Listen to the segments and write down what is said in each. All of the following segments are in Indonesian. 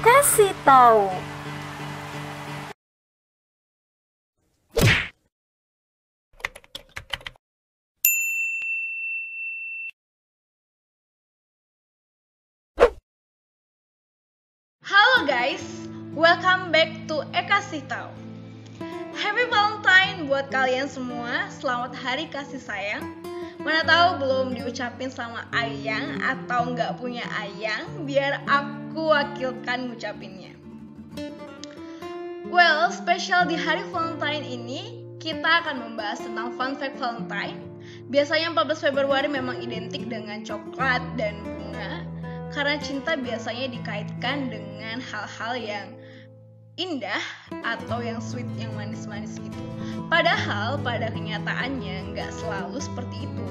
Kasih tahu. Halo guys, welcome back to Kasih Tahu. Happy Valentine buat kalian semua. Selamat Hari Kasih Sayang. Mana tahu belum diucapin sama ayang atau nggak punya ayang, biar aku wakilkan ngucapinnya. Well, spesial di Hari Valentine ini kita akan membahas tentang fun fact Valentine. Biasanya 14 Februari memang identik dengan coklat dan bunga, karena cinta biasanya dikaitkan dengan hal-hal yang indah atau yang sweet, yang manis-manis gitu. Padahal pada kenyataannya nggak selalu seperti itu.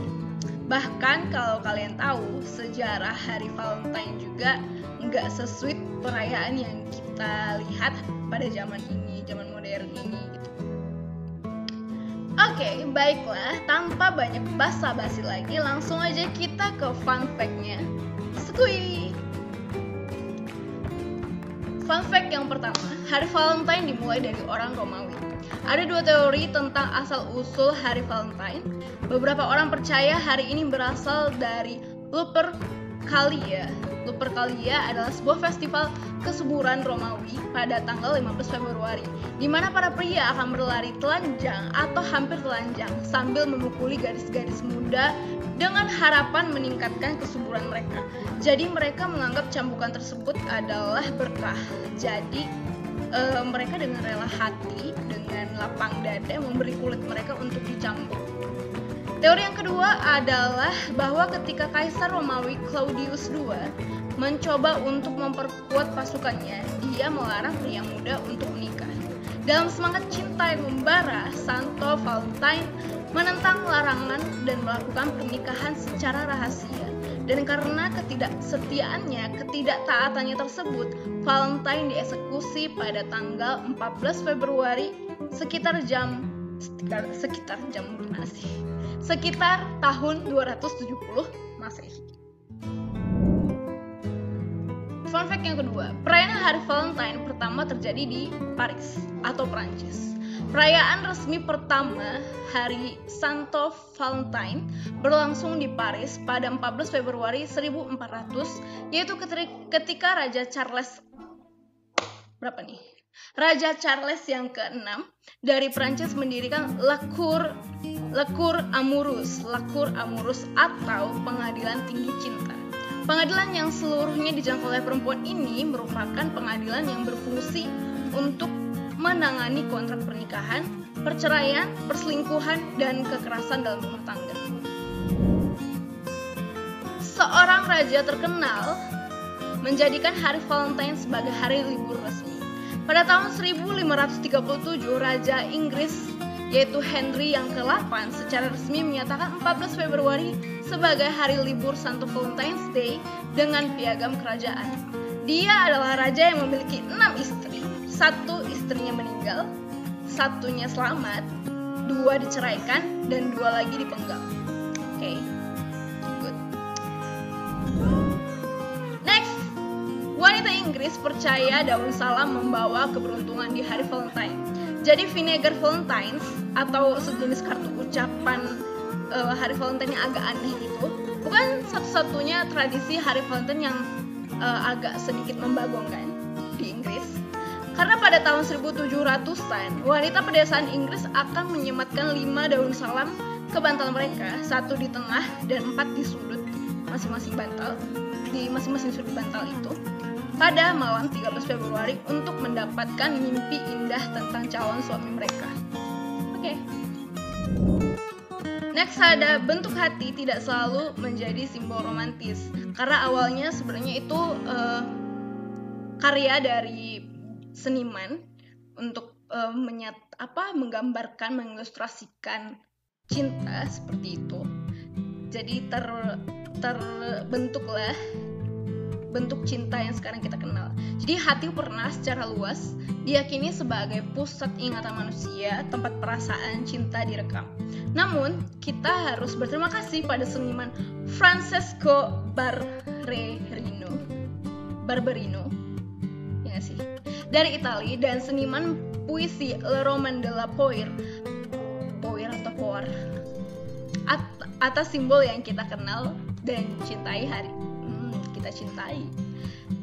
Bahkan kalau kalian tahu, sejarah Hari Valentine juga nggak sesweet perayaan yang kita lihat pada zaman ini, zaman modern ini gitu. Oke, baiklah, tanpa banyak basa-basi lagi, langsung aja kita ke fun fact-nya. Skui. Fun fact yang pertama, Hari Valentine dimulai dari orang Romawi. Ada dua teori tentang asal-usul Hari Valentine. Beberapa orang percaya hari ini berasal dari Lupercalia. Lupercalia adalah sebuah festival kesuburan Romawi pada tanggal 15 Februari, di mana para pria akan berlari telanjang atau hampir telanjang sambil memukuli gadis-gadis muda dengan harapan meningkatkan kesuburan mereka. Jadi mereka menganggap cambukan tersebut adalah berkah. Jadi mereka dengan rela hati, dengan lapang dada memberi kulit mereka untuk dicambuk. Teori yang kedua adalah bahwa ketika Kaisar Romawi Claudius II mencoba untuk memperkuat pasukannya, dia melarang pria muda untuk menikah. Dalam semangat cinta yang membara, Santo Valentine menentang larangan dan melakukan pernikahan secara rahasia. Dan karena ketidaksetiaannya, ketidaktaatannya tersebut, Valentine dieksekusi pada tanggal 14 Februari sekitar tahun 270 Masehi. Fun fact yang kedua, perayaan Hari Valentine pertama terjadi di Paris atau Prancis. Perayaan resmi pertama Hari Santo Valentine berlangsung di Paris pada 14 Februari 1400, yaitu ketika Raja Charles yang ke-6 dari Prancis mendirikan La Cour Amoureuse atau Pengadilan Tinggi Cinta. Pengadilan yang seluruhnya dijangkau oleh perempuan ini merupakan pengadilan yang berfungsi untuk menangani kontrak pernikahan, perceraian, perselingkuhan, dan kekerasan dalam rumah tangga. Seorang raja terkenal menjadikan Hari Valentine sebagai hari libur resmi. Pada tahun 1537, Raja Inggris yaitu Henry yang ke-8 secara resmi menyatakan 14 Februari sebagai hari libur Santo Valentine's Day dengan piagam kerajaan. Dia adalah raja yang memiliki 6 istri. 1 istrinya meninggal, 1-nya selamat, 2 diceraikan, dan 2 lagi dipenggal. Oke, good. Next, wanita Inggris percaya daun salam membawa keberuntungan di hari Valentine. Jadi vinegar Valentines atau sejenis kartu ucapan Hari Valentine yang agak aneh itu bukan satu-satunya tradisi Hari Valentine yang agak sedikit membagongkan di Inggris. Karena pada tahun 1700-an, wanita pedesaan Inggris akan menyematkan 5 daun salam ke bantal mereka, 1 di tengah dan 4 di sudut masing-masing bantal, di masing-masing sudut bantal itu, pada malam 13 Februari untuk mendapatkan mimpi indah tentang calon suami mereka. Oke. Next, ada bentuk hati tidak selalu menjadi simbol romantis. Karena awalnya sebenarnya itu karya dari seniman untuk menggambarkan, mengilustrasikan cinta seperti itu. Jadi terbentuklah bentuk cinta yang sekarang kita kenal. Jadi hati pernah secara luas diyakini sebagai pusat ingatan manusia, tempat perasaan cinta direkam. Namun, kita harus berterima kasih pada seniman Francesco Barberino dari Italia dan seniman puisi Le Roman de la Poire atau Poire atas simbol yang kita kenal dan cintai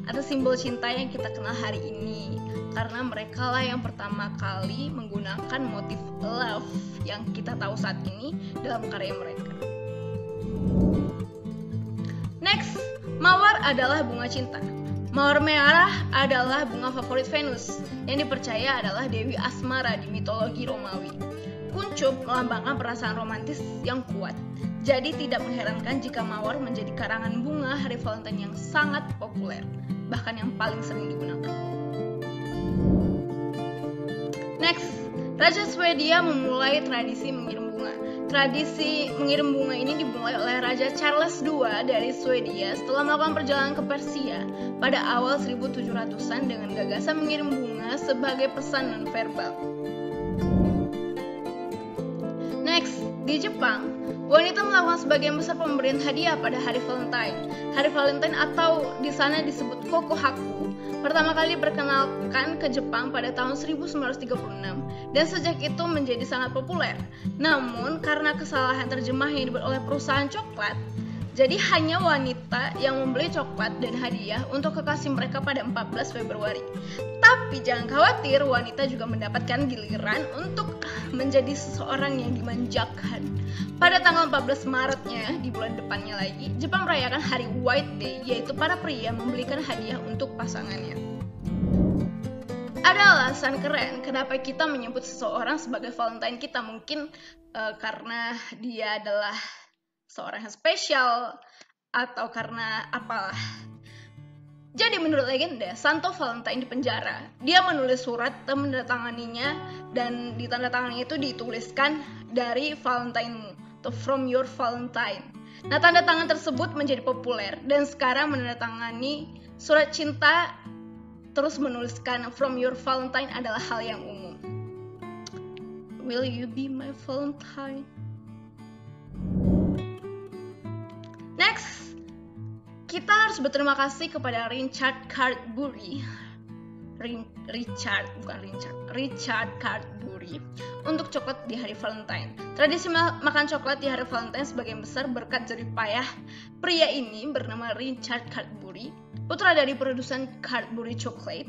atas simbol cinta yang kita kenal hari ini, karena mereka lah yang pertama kali menggunakan motif love yang kita tahu saat ini dalam karya mereka. Next, mawar adalah bunga cinta. Mawar merah adalah bunga favorit Venus yang dipercaya adalah Dewi Asmara di mitologi Romawi. Kuncup melambangkan perasaan romantis yang kuat. Jadi tidak mengherankan jika mawar menjadi karangan bunga hari Valentine yang sangat populer, bahkan yang paling sering digunakan. Next, Raja Swedia memulai tradisi mengirim bunga. Tradisi mengirim bunga ini dimulai oleh Raja Charles II dari Swedia setelah melakukan perjalanan ke Persia pada awal 1700-an dengan gagasan mengirim bunga sebagai pesan nonverbal. Next, di Jepang, wanita melakukan sebagian besar pemberian hadiah pada hari Valentine. Hari Valentine atau di sana disebut Kokohaku pertama kali diperkenalkan ke Jepang pada tahun 1936 dan sejak itu menjadi sangat populer. Namun karena kesalahan terjemah yang dibuat oleh perusahaan coklat, jadi hanya wanita yang membeli coklat dan hadiah untuk kekasih mereka pada 14 Februari. Tapi jangan khawatir, wanita juga mendapatkan giliran untuk menjadi seseorang yang dimanjakan. Pada tanggal 14 Maretnya, di bulan depannya lagi, Jepang merayakan hari White Day, yaitu para pria membelikan hadiah untuk pasangannya. Ada alasan keren kenapa kita menyebut seseorang sebagai Valentine kita. Mungkin karena dia adalah seorang yang spesial atau karena apalah. Jadi menurut legenda, Santo Valentine di penjara. Dia menulis surat dan menandatanganinya, dan di tanda tangannya itu dituliskan dari Valentine atau from your Valentine. Nah, tanda tangan tersebut menjadi populer dan sekarang menandatangani surat cinta terus menuliskan from your Valentine adalah hal yang umum. Will you be my Valentine? Next, kita harus berterima kasih kepada Richard Cadbury untuk coklat di hari Valentine. Tradisi makan coklat di hari Valentine sebagian besar berkat jerih payah pria ini bernama Richard Cadbury, putra dari produsen Cadbury Chocolate.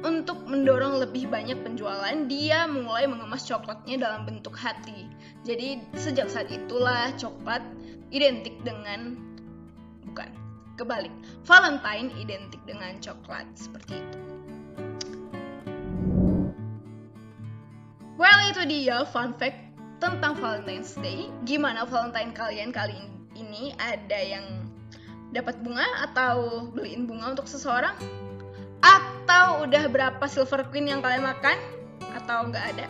Untuk mendorong lebih banyak penjualan, dia mulai mengemas coklatnya dalam bentuk hati. Jadi sejak saat itulah coklat identik dengan kebalik, Valentine identik dengan coklat, seperti itu. Well, itu dia fun fact tentang Valentine's Day. Gimana Valentine kalian kali ini? Ada yang dapat bunga atau beliin bunga untuk seseorang? Atau udah berapa silver queen yang kalian makan? Atau nggak ada?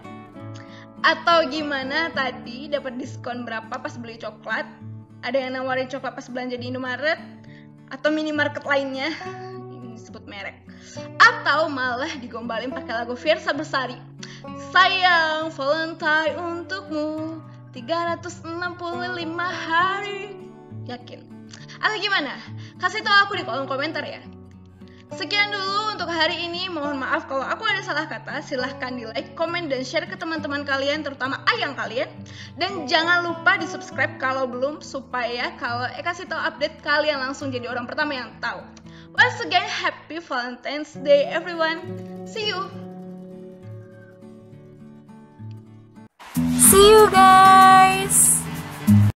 Atau gimana tadi dapat diskon berapa pas beli coklat? Ada yang nawarin coklat pas belanja di Indomaret atau minimarket lainnya, ini disebut merek, atau malah digombalin pakai lagu Fiersa Bersari, sayang Valentine untukmu 365 hari, yakin? Atau gimana? Kasih tahu aku di kolom komentar ya. Sekian dulu untuk hari ini. Mohon maaf kalau aku ada salah kata. Silahkan di like, komen, dan share ke teman-teman kalian, terutama ayang kalian. Dan jangan lupa di subscribe kalau belum, supaya kalau kasih tahu update kalian langsung jadi orang pertama yang tahu. Once again, happy Valentine's Day everyone. See you. See you guys.